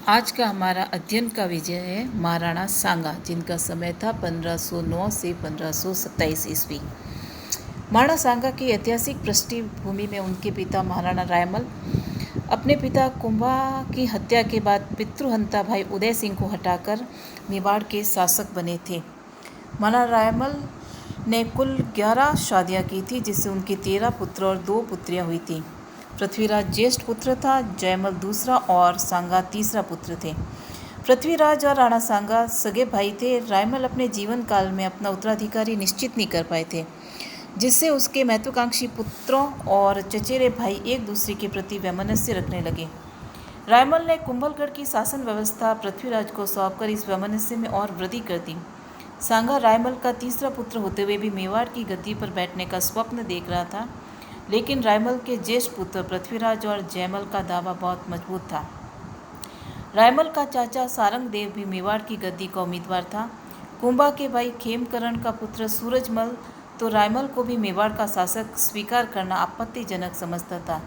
आज का हमारा अध्ययन का विषय है महाराणा सांगा, जिनका समय था 1509 से 1527 ईस्वी। महाराणा सांगा की ऐतिहासिक पृष्ठभूमि में उनके पिता महाराणा रायमल अपने पिता कुंभा की हत्या के बाद पितृहंता भाई उदय सिंह को हटाकर मेवाड़ के शासक बने थे। महाराणा रायमल ने कुल 11 शादियां की थी, जिससे उनके 13 पुत्र और 2 पुत्रियां हुई थी। पृथ्वीराज ज्येष्ठ पुत्र था, जयमल दूसरा और सांगा तीसरा पुत्र थे। पृथ्वीराज और राणा सांगा सगे भाई थे। रायमल अपने जीवन काल में अपना उत्तराधिकारी निश्चित नहीं कर पाए थे, जिससे उसके महत्वाकांक्षी पुत्रों और चचेरे भाई एक दूसरे के प्रति वैमनस्य रखने लगे। रायमल ने कुंभलगढ़ की शासन व्यवस्था पृथ्वीराज को सौंपकर इस वैमनस्य में और वृद्धि कर दी। सांगा रायमल का तीसरा पुत्र होते हुए भी मेवाड़ की गद्दी पर बैठने का स्वप्न देख रहा था, लेकिन रायमल के ज्येष्ठ पुत्र पृथ्वीराज और जयमल का दावा बहुत मजबूत था। रायमल का चाचा सारंगदेव भी मेवाड़ की गद्दी का उम्मीदवार था। कुंभा के भाई खेमकरण का पुत्र सूरजमल तो रायमल को भी मेवाड़ का शासक स्वीकार करना आपत्तिजनक समझता था।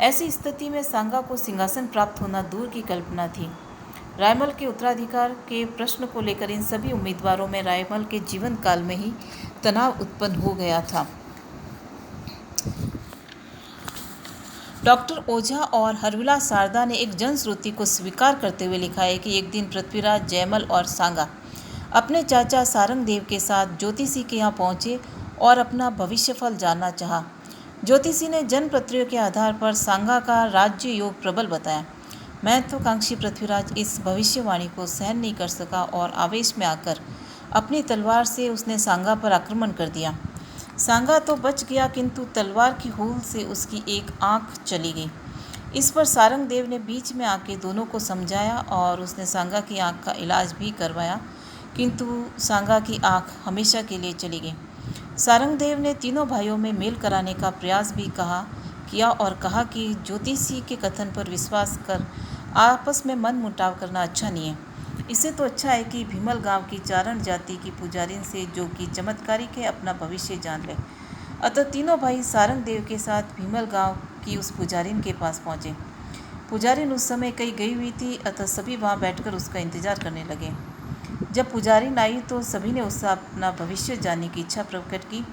ऐसी स्थिति में सांगा को सिंहासन प्राप्त होना दूर की कल्पना थी। रायमल के उत्तराधिकार के प्रश्न को लेकर इन सभी उम्मीदवारों में रायमल के जीवन काल में ही तनाव उत्पन्न हो गया था। डॉक्टर ओझा और हरविला शारदा ने एक जनश्रुति को स्वीकार करते हुए लिखा है कि एक दिन पृथ्वीराज, जयमल और सांगा अपने चाचा सारंगदेव के साथ ज्योतिषी के यहाँ पहुँचे और अपना भविष्यफल जानना चाहा। ज्योतिषी ने जनपत्रियों के आधार पर सांगा का राज्य योग प्रबल बताया। महत्वाकांक्षी पृथ्वीराज इस भविष्यवाणी को सहन नहीं कर सका और आवेश में आकर अपनी तलवार से उसने सांगा पर आक्रमण कर दिया। सांगा तो बच गया, किंतु तलवार की हूल से उसकी एक आंख चली गई। इस पर सारंगदेव ने बीच में आके दोनों को समझाया और उसने सांगा की आंख का इलाज भी करवाया, किंतु सांगा की आंख हमेशा के लिए चली गई। सारंगदेव ने तीनों भाइयों में मेल कराने का प्रयास भी किया और कहा कि ज्योतिषी के कथन पर विश्वास कर आपस में मन मुटाव करना अच्छा नहीं है। इससे तो अच्छा है कि भीमल गांव की चारण जाति की पुजारिन से, जो कि चमत्कारिक है, अपना भविष्य जान ले। अतः तीनों भाई सारंगदेव के साथ भीमल गांव की उस पुजारिन के पास पहुंचे। पुजारिन उस समय कहीं गई हुई थी, अतः सभी वहां बैठकर उसका इंतजार करने लगे। जब पुजारिन आई तो सभी ने उससे अपना भविष्य जानने की इच्छा प्रकट की।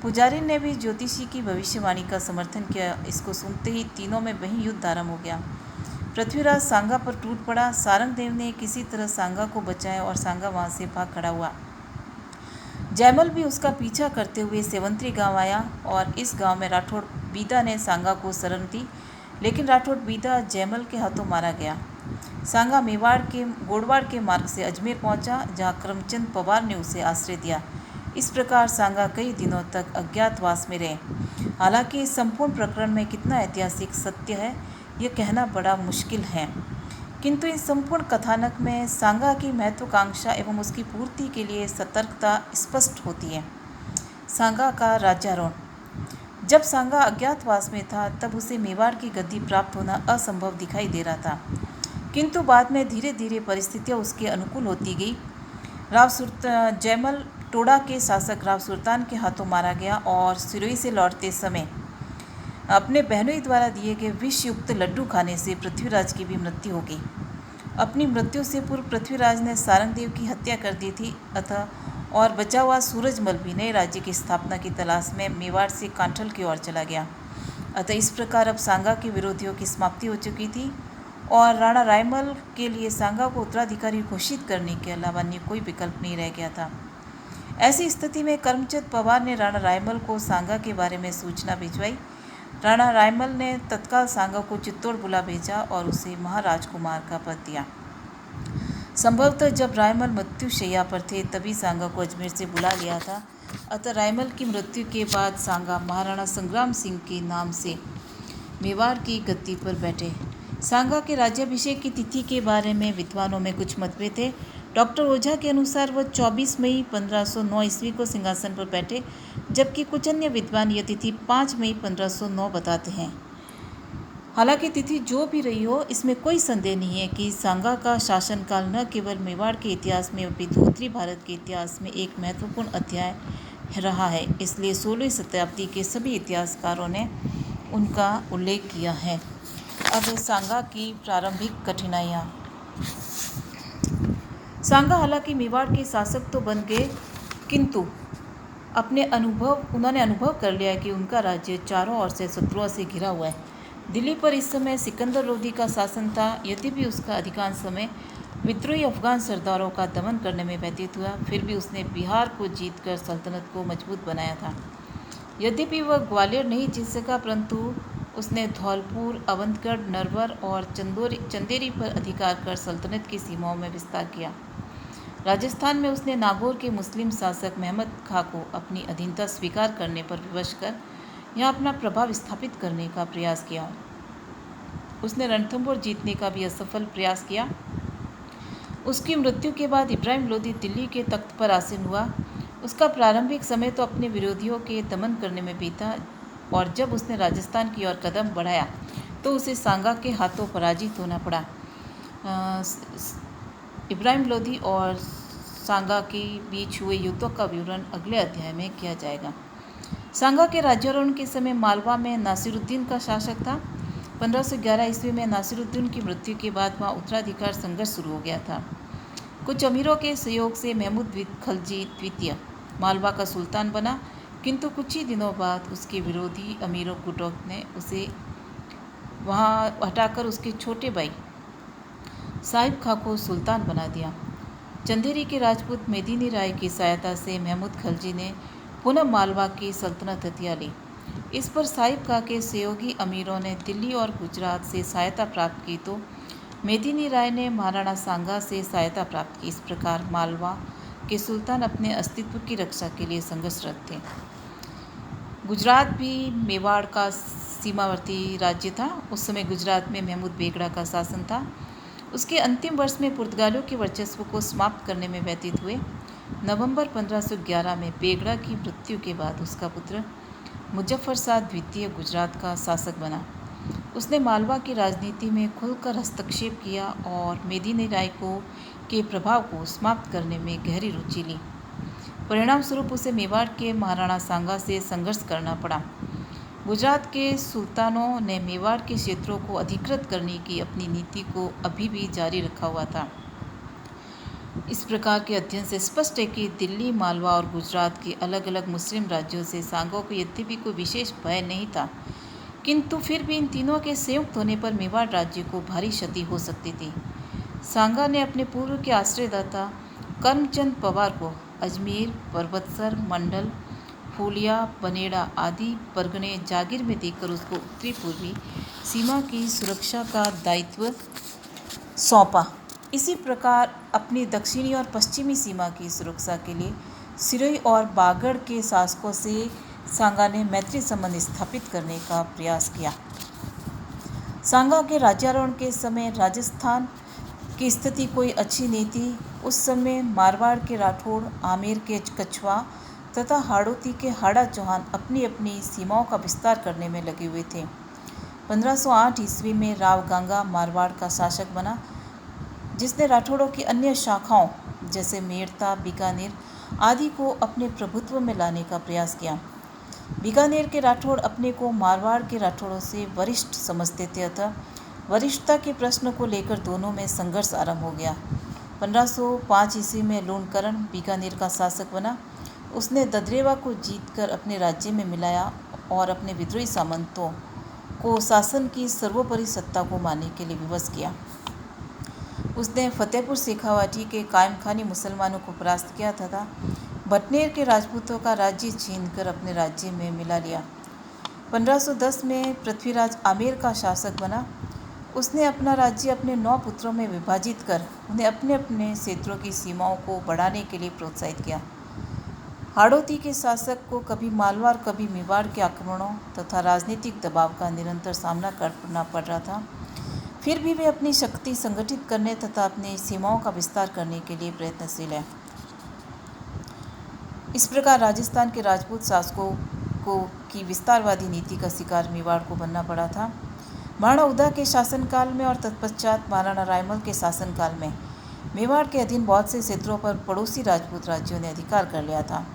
पुजारिन ने भी ज्योतिषी की भविष्यवाणी का समर्थन किया। इसको सुनते ही तीनों में वही युद्ध आरंभ हो गया। पृथ्वीराज सांगा पर टूट पड़ा। सारंगदेव ने किसी तरह सांगा को बचाया और सांगा वहां से भाग खड़ा हुआ। जयमल भी उसका पीछा करते हुए सेवंतरी गांव आया और इस गांव में राठौड़ बीदा ने सांगा को शरण दी, लेकिन राठौड़ बीदा जयमल के हाथों मारा गया। सांगा गोड़वाड़ के मार्ग से अजमेर पहुंचा, जहां करमचंद पवार ने उसे आश्रय दिया। इस प्रकार सांगा कई दिनों तक अज्ञातवास में रहे। हालांकि इस संपूर्ण प्रकरण में कितना ऐतिहासिक सत्य है, यह कहना बड़ा मुश्किल है, किंतु इस संपूर्ण कथानक में सांगा की महत्वाकांक्षा एवं उसकी पूर्ति के लिए सतर्कता स्पष्ट होती है। सांगा का राज्यारोहण। जब सांगा अज्ञातवास में था, तब उसे मेवाड़ की गद्दी प्राप्त होना असंभव दिखाई दे रहा था, किंतु बाद में धीरे धीरे परिस्थितियां उसके अनुकूल होती गई। जयमल टोडा के शासक राव सुल्तान के हाथों मारा गया और सिरोही से लौटते समय अपने बहनोई द्वारा दिए गए विषयुक्त लड्डू खाने से पृथ्वीराज की भी मृत्यु हो गई। अपनी मृत्यु से पूर्व पृथ्वीराज ने सारंगदेव की हत्या कर दी थी, और बचा हुआ सूरजमल भी नए राज्य की स्थापना की तलाश में मेवाड़ से कांठल की ओर चला गया। अतः इस प्रकार अब सांगा के विरोधियों की समाप्ति हो चुकी थी और राणा रायमल के लिए सांगा को उत्तराधिकारी घोषित करने के अलावा अन्य कोई विकल्प नहीं रह गया था। ऐसी स्थिति में करमचंद पवार ने राणा रायमल को सांगा के बारे में सूचना भिजवाई। राणा रायमल ने तत्काल सांगा को चित्तौड़ बुला भेजा और उसे महाराजकुमार का पद दिया। संभवतः जब रायमल मृत्युशैया पर थे, तभी सांगा को अजमेर से बुला लिया था। अतः रायमल की मृत्यु के बाद सांगा महाराणा संग्राम सिंह के नाम से मेवाड़ की गद्दी पर बैठे। सांगा के राज्याभिषेक की तिथि के बारे में विद्वानों में कुछ मतभेद थे। डॉक्टर ओझा के अनुसार वह 24 मई 1509 ईस्वी को सिंहासन पर बैठे, जबकि कुछ अन्य विद्वान यह तिथि 5 मई 1509 बताते हैं। हालांकि तिथि जो भी रही हो, इसमें कोई संदेह नहीं है कि सांगा का शासनकाल न केवल मेवाड़ के इतिहास में अपितु उत्तरी भारत के इतिहास में एक महत्वपूर्ण अध्याय रहा है। इसलिए 16वीं शताब्दी के सभी इतिहासकारों ने उनका उल्लेख किया है। अब सांगा की प्रारंभिक कठिनाइयाँ। सांगा हालांकि मेवाड़ के शासक तो बन गए, किंतु उन्होंने अनुभव कर लिया कि उनका राज्य चारों ओर से शत्रुओं से घिरा हुआ है। दिल्ली पर इस समय सिकंदर लोदी का शासन था। यद्यपि उसका अधिकांश समय विद्रोही अफगान सरदारों का दमन करने में व्यतीत हुआ, फिर भी उसने बिहार को जीतकर सल्तनत को मजबूत बनाया था। यद्यपि वह ग्वालियर नहीं जीत सका, परंतु उसने धौलपुर, अवंतगढ़, नरवर और चंदेरी पर अधिकार कर सल्तनत की सीमाओं में विस्तार किया। राजस्थान में उसने नागौर के मुस्लिम शासक महमद खां को अपनी अधीनता स्वीकार करने पर विवश कर यहाँ अपना प्रभाव स्थापित करने का प्रयास किया। उसने रणथंभौर जीतने का भी असफल प्रयास किया। उसकी मृत्यु के बाद इब्राहिम लोदी दिल्ली के तख्त पर आसीन हुआ। उसका प्रारंभिक समय तो अपने विरोधियों के दमन करने में बीता, और जब उसने राजस्थान की ओर कदम बढ़ाया तो उसे सांगा के हाथों पराजित होना पड़ा। इब्राहिम लोदी और सांगा के बीच हुए युद्धों का विवरण अगले अध्याय में किया जाएगा। सांगा के राज्यारोहण के समय मालवा में नासिरुद्दीन का शासक था। 1511 ईस्वी में नासिरुद्दीन की मृत्यु के बाद वहाँ उत्तराधिकार संघर्ष शुरू हो गया था। कुछ अमीरों के सहयोग से महमूद खलजी द्वितीय मालवा का सुल्तान बना, किंतु कुछ ही दिनों बाद उसके विरोधी अमीरों गुटों ने उसे वहाँ हटाकर उसके छोटे भाई साहिब खां को सुल्तान बना दिया। चंदेरी के राजपूत मेदिनी राय की सहायता से महमूद खलजी ने पुनः मालवा की सल्तनत हथिया ली। इस पर साहिब खां के सहयोगी अमीरों ने दिल्ली और गुजरात से सहायता प्राप्त की, तो मेदिनी राय ने महाराणा सांगा से सहायता प्राप्त की। इस प्रकार मालवा के सुल्तान अपने अस्तित्व की रक्षा के लिए संघर्षरत थे। गुजरात भी मेवाड़ का सीमावर्ती राज्य था। उस समय गुजरात में महमूद बेगड़ा का शासन था। उसके अंतिम वर्ष में पुर्तगालियों के वर्चस्व को समाप्त करने में व्यतीत हुए। नवंबर 1511 में बेगड़ा की मृत्यु के बाद उसका पुत्र मुजफ्फर शाह द्वितीय गुजरात का शासक बना। उसने मालवा की राजनीति में खुलकर हस्तक्षेप किया और मेदिनी राय के प्रभाव को समाप्त करने में गहरी रुचि ली। परिणाम स्वरूप उसे मेवाड़ के महाराणा सांगा से संघर्ष करना पड़ा। गुजरात के सुल्तानों ने मेवाड़ के क्षेत्रों को अधिकृत करने की अपनी नीति को अभी भी जारी रखा हुआ था। इस प्रकार के अध्ययन से स्पष्ट है कि दिल्ली, मालवा और गुजरात के अलग अलग मुस्लिम राज्यों से सांगों को यद्यपि कोई विशेष भय नहीं था, किंतु फिर भी इन तीनों के संयुक्त होने पर मेवाड़ राज्य को भारी क्षति हो सकती थी। सांगा ने अपने पूर्व के आश्रयदाता करमचंद पवार को अजमेर, परबतसर, मंडल, फूलिया, बनेड़ा आदि परगने जागीर में देकर उसको उत्तरी पूर्वी सीमा की सुरक्षा का दायित्व सौंपा। इसी प्रकार अपनी दक्षिणी और पश्चिमी सीमा की सुरक्षा के लिए सिरोही और बागड़ के शासकों से सांगा ने मैत्री संबंध स्थापित करने का प्रयास किया। सांगा के राज्यारोहण के समय राजस्थान की स्थिति कोई अच्छी नहीं थी। उस समय मारवाड़ के राठौड़, आमेर के कछवा तथा हाड़ौती के हाड़ा चौहान अपनी अपनी सीमाओं का विस्तार करने में लगे हुए थे। 1508 ईस्वी में राव गांगा मारवाड़ का शासक बना, जिसने राठौड़ों की अन्य शाखाओं जैसे मेड़ता, बीकानेर आदि को अपने प्रभुत्व में लाने का प्रयास किया। बीकानेर के राठौड़ अपने को मारवाड़ के राठौड़ों से वरिष्ठ समझते थे, अतः वरिष्ठता के प्रश्न को लेकर दोनों में संघर्ष आरंभ हो गया। 1505 ईस्वी में लूणकरण बीकानेर का शासक बना। उसने ददरेवा को जीतकर अपने राज्य में मिलाया और अपने विद्रोही सामंतों को शासन की सर्वोपरि सत्ता को मानने के लिए विवश किया। उसने फतेहपुर शेखावाटी के कायम खानी मुसलमानों को परास्त किया तथा भटनेर के राजपूतों का राज्य छीनकर अपने राज्य में मिला लिया। 1510 में पृथ्वीराज आमेर का शासक बना। उसने अपना राज्य अपने 9 पुत्रों में विभाजित कर उन्हें अपने अपने क्षेत्रों की सीमाओं को बढ़ाने के लिए प्रोत्साहित किया। हाड़ौती के शासक को कभी मालवा और कभी मेवाड़ के आक्रमणों तथा राजनीतिक दबाव का निरंतर सामना करना पड़ रहा था। फिर भी वे अपनी शक्ति संगठित करने तथा अपनी सीमाओं का विस्तार करने के लिए प्रयत्नशील है। इस प्रकार राजस्थान के राजपूत शासकों की विस्तारवादी नीति का शिकार मेवाड़ को बनना पड़ा था। महाराणा उदा के शासनकाल में और तत्पश्चात महाराणा रायमल के शासनकाल में मेवाड़ के अधीन बहुत से क्षेत्रों पर पड़ोसी राजपूत राज्यों ने अधिकार कर लिया था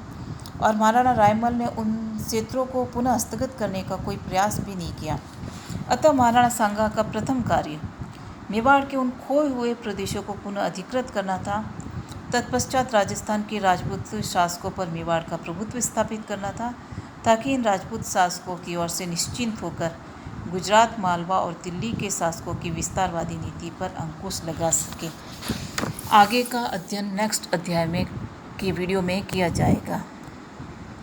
और महाराणा रायमल ने उन क्षेत्रों को पुनः हस्तगत करने का कोई प्रयास भी नहीं किया। अतः महाराणा सांगा का प्रथम कार्य मेवाड़ के उन खोए हुए प्रदेशों को पुनः अधिकृत करना था। तत्पश्चात राजस्थान के राजपूत शासकों पर मेवाड़ का प्रभुत्व स्थापित करना था, ताकि इन राजपूत शासकों की ओर से निश्चिंत होकर गुजरात, मालवा और दिल्ली के शासकों की विस्तारवादी नीति पर अंकुश लगा सके। आगे का अध्ययन नेक्स्ट अध्याय में की वीडियो में किया जाएगा।